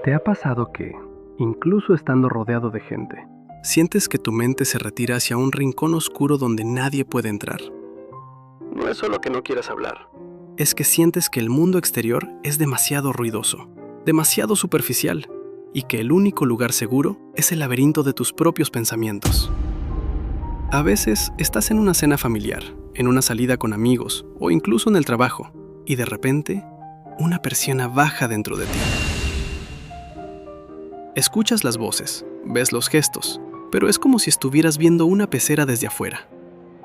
¿Te ha pasado que, incluso estando rodeado de gente, sientes que tu mente se retira hacia un rincón oscuro donde nadie puede entrar? No es solo que no quieras hablar. Es que sientes que el mundo exterior es demasiado ruidoso, demasiado superficial, y que el único lugar seguro es el laberinto de tus propios pensamientos. A veces estás en una cena familiar, en una salida con amigos o incluso en el trabajo, y de repente, una persiana baja dentro de ti. Escuchas las voces, ves los gestos, pero es como si estuvieras viendo una pecera desde afuera.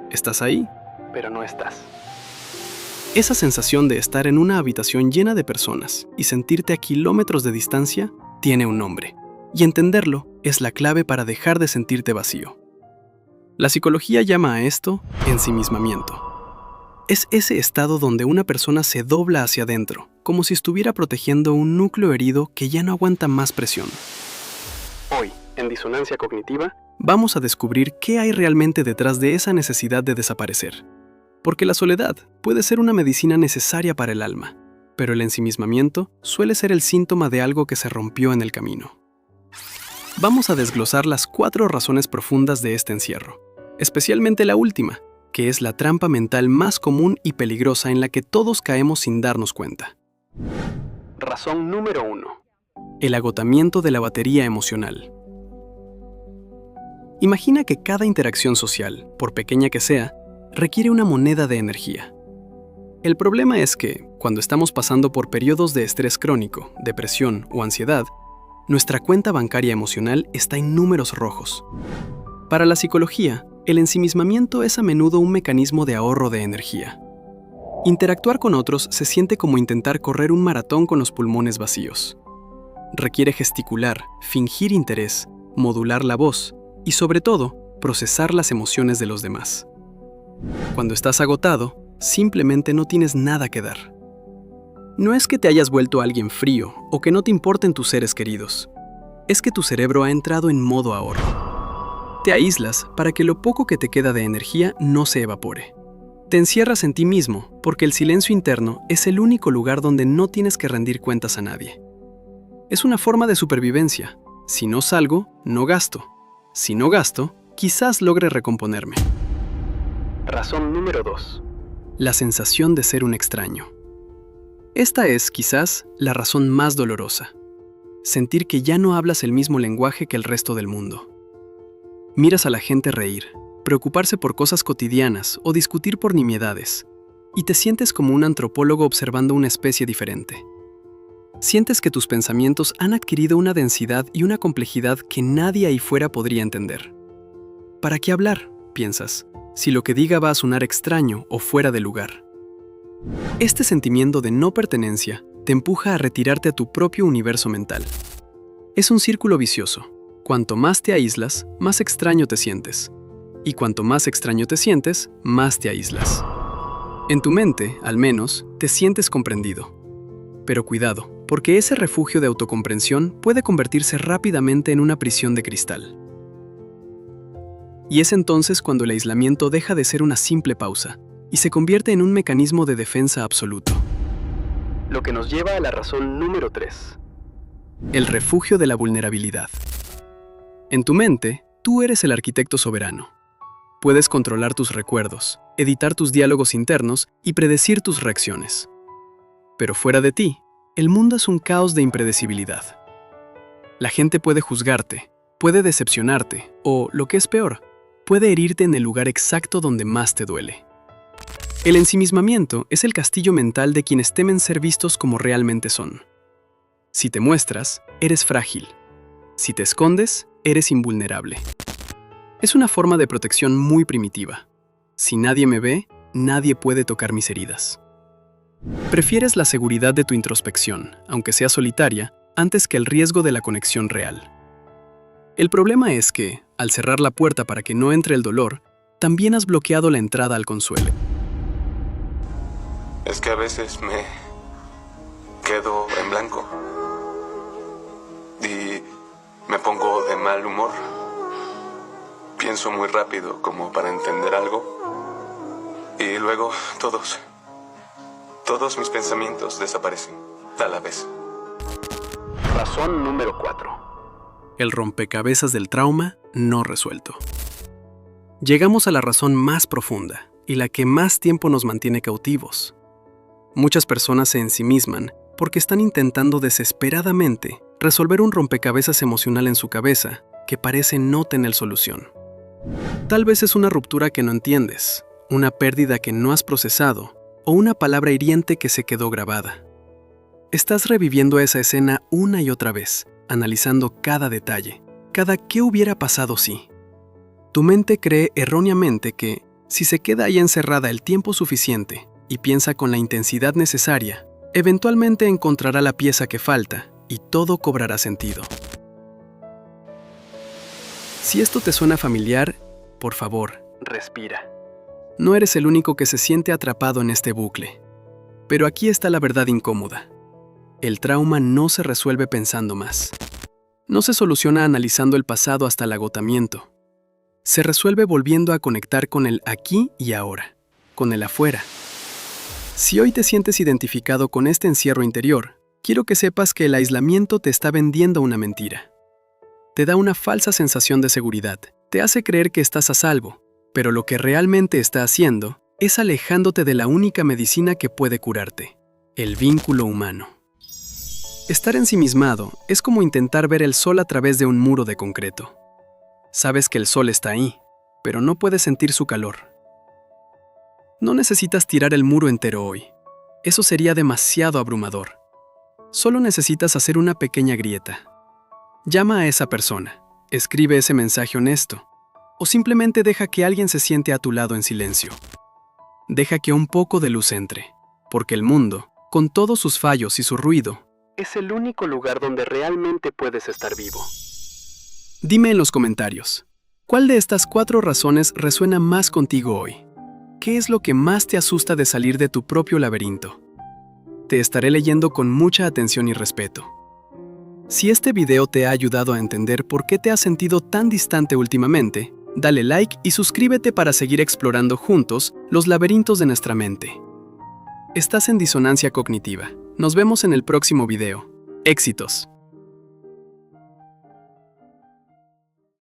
Estás ahí, pero no estás. Esa sensación de estar en una habitación llena de personas y sentirte a kilómetros de distancia tiene un nombre, y entenderlo es la clave para dejar de sentirte vacío. La psicología llama a esto ensimismamiento. Es ese estado donde una persona se dobla hacia adentro, como si estuviera protegiendo un núcleo herido que ya no aguanta más presión. Hoy, en Disonancia Cognitiva, vamos a descubrir qué hay realmente detrás de esa necesidad de desaparecer. Porque la soledad puede ser una medicina necesaria para el alma, pero el ensimismamiento suele ser el síntoma de algo que se rompió en el camino. Vamos a desglosar las 4 razones profundas de este encierro, especialmente la última, que es la trampa mental más común y peligrosa en la que todos caemos sin darnos cuenta. Razón número 1. El agotamiento de la batería emocional. Imagina que cada interacción social, por pequeña que sea, requiere una moneda de energía. El problema es que, cuando estamos pasando por periodos de estrés crónico, depresión o ansiedad, nuestra cuenta bancaria emocional está en números rojos. Para la psicología, el ensimismamiento es a menudo un mecanismo de ahorro de energía. Interactuar con otros se siente como intentar correr un maratón con los pulmones vacíos. Requiere gesticular, fingir interés, modular la voz y, sobre todo, procesar las emociones de los demás. Cuando estás agotado, simplemente no tienes nada que dar. No es que te hayas vuelto alguien frío o que no te importen tus seres queridos. Es que tu cerebro ha entrado en modo ahorro. Te aíslas para que lo poco que te queda de energía no se evapore. Te encierras en ti mismo porque el silencio interno es el único lugar donde no tienes que rendir cuentas a nadie. Es una forma de supervivencia. Si no salgo, no gasto. Si no gasto, quizás logre recomponerme. Razón número 2. La sensación de ser un extraño. Esta es, quizás, la razón más dolorosa. Sentir que ya no hablas el mismo lenguaje que el resto del mundo. Miras a la gente reír, preocuparse por cosas cotidianas o discutir por nimiedades, y te sientes como un antropólogo observando una especie diferente. Sientes que tus pensamientos han adquirido una densidad y una complejidad que nadie ahí fuera podría entender. ¿Para qué hablar?, piensas, si lo que diga va a sonar extraño o fuera de lugar. Este sentimiento de no pertenencia te empuja a retirarte a tu propio universo mental. Es un círculo vicioso. Cuanto más te aíslas, más extraño te sientes. Y cuanto más extraño te sientes, más te aíslas. En tu mente, al menos, te sientes comprendido. Pero cuidado, porque ese refugio de autocomprensión puede convertirse rápidamente en una prisión de cristal. Y es entonces cuando el aislamiento deja de ser una simple pausa y se convierte en un mecanismo de defensa absoluto. Lo que nos lleva a la razón número 3. El refugio de la vulnerabilidad. En tu mente, tú eres el arquitecto soberano. Puedes controlar tus recuerdos, editar tus diálogos internos y predecir tus reacciones. Pero fuera de ti, el mundo es un caos de impredecibilidad. La gente puede juzgarte, puede decepcionarte o, lo que es peor, puede herirte en el lugar exacto donde más te duele. El ensimismamiento es el castillo mental de quienes temen ser vistos como realmente son. Si te muestras, eres frágil. Si te escondes, eres invulnerable. Es una forma de protección muy primitiva. Si nadie me ve, nadie puede tocar mis heridas. Prefieres la seguridad de tu introspección, aunque sea solitaria, antes que el riesgo de la conexión real. El problema es que, al cerrar la puerta para que no entre el dolor, también has bloqueado la entrada al consuelo. Es que a veces me quedo en blanco y me pongo de mal humor. Pienso muy rápido como para entender algo y luego todos mis pensamientos desaparecen a la vez. Razón número 4. El rompecabezas del trauma no resuelto. Llegamos a la razón más profunda y la que más tiempo nos mantiene cautivos. Muchas personas se ensimisman porque están intentando desesperadamente resolver un rompecabezas emocional en su cabeza que parece no tener solución. Tal vez es una ruptura que no entiendes, una pérdida que no has procesado o una palabra hiriente que se quedó grabada. Estás reviviendo esa escena una y otra vez, analizando cada detalle, cada qué hubiera pasado si. Tu mente cree erróneamente que, si se queda ahí encerrada el tiempo suficiente y piensa con la intensidad necesaria, eventualmente encontrará la pieza que falta y todo cobrará sentido. Si esto te suena familiar, por favor, respira. No eres el único que se siente atrapado en este bucle. Pero aquí está la verdad incómoda. El trauma no se resuelve pensando más. No se soluciona analizando el pasado hasta el agotamiento. Se resuelve volviendo a conectar con el aquí y ahora, con el afuera. Si hoy te sientes identificado con este encierro interior, quiero que sepas que el aislamiento te está vendiendo una mentira. Te da una falsa sensación de seguridad, te hace creer que estás a salvo, pero lo que realmente está haciendo es alejándote de la única medicina que puede curarte, el vínculo humano. Estar ensimismado es como intentar ver el sol a través de un muro de concreto. Sabes que el sol está ahí, pero no puedes sentir su calor. No necesitas tirar el muro entero hoy. Eso sería demasiado abrumador. Solo necesitas hacer una pequeña grieta. Llama a esa persona, escribe ese mensaje honesto, o simplemente deja que alguien se siente a tu lado en silencio. Deja que un poco de luz entre, porque el mundo, con todos sus fallos y su ruido, es el único lugar donde realmente puedes estar vivo. Dime en los comentarios, ¿cuál de estas 4 razones resuena más contigo hoy? ¿Qué es lo que más te asusta de salir de tu propio laberinto? Te estaré leyendo con mucha atención y respeto. Si este video te ha ayudado a entender por qué te has sentido tan distante últimamente, dale like y suscríbete para seguir explorando juntos los laberintos de nuestra mente. Estás en Disonancia Cognitiva. Nos vemos en el próximo video. ¡Éxitos!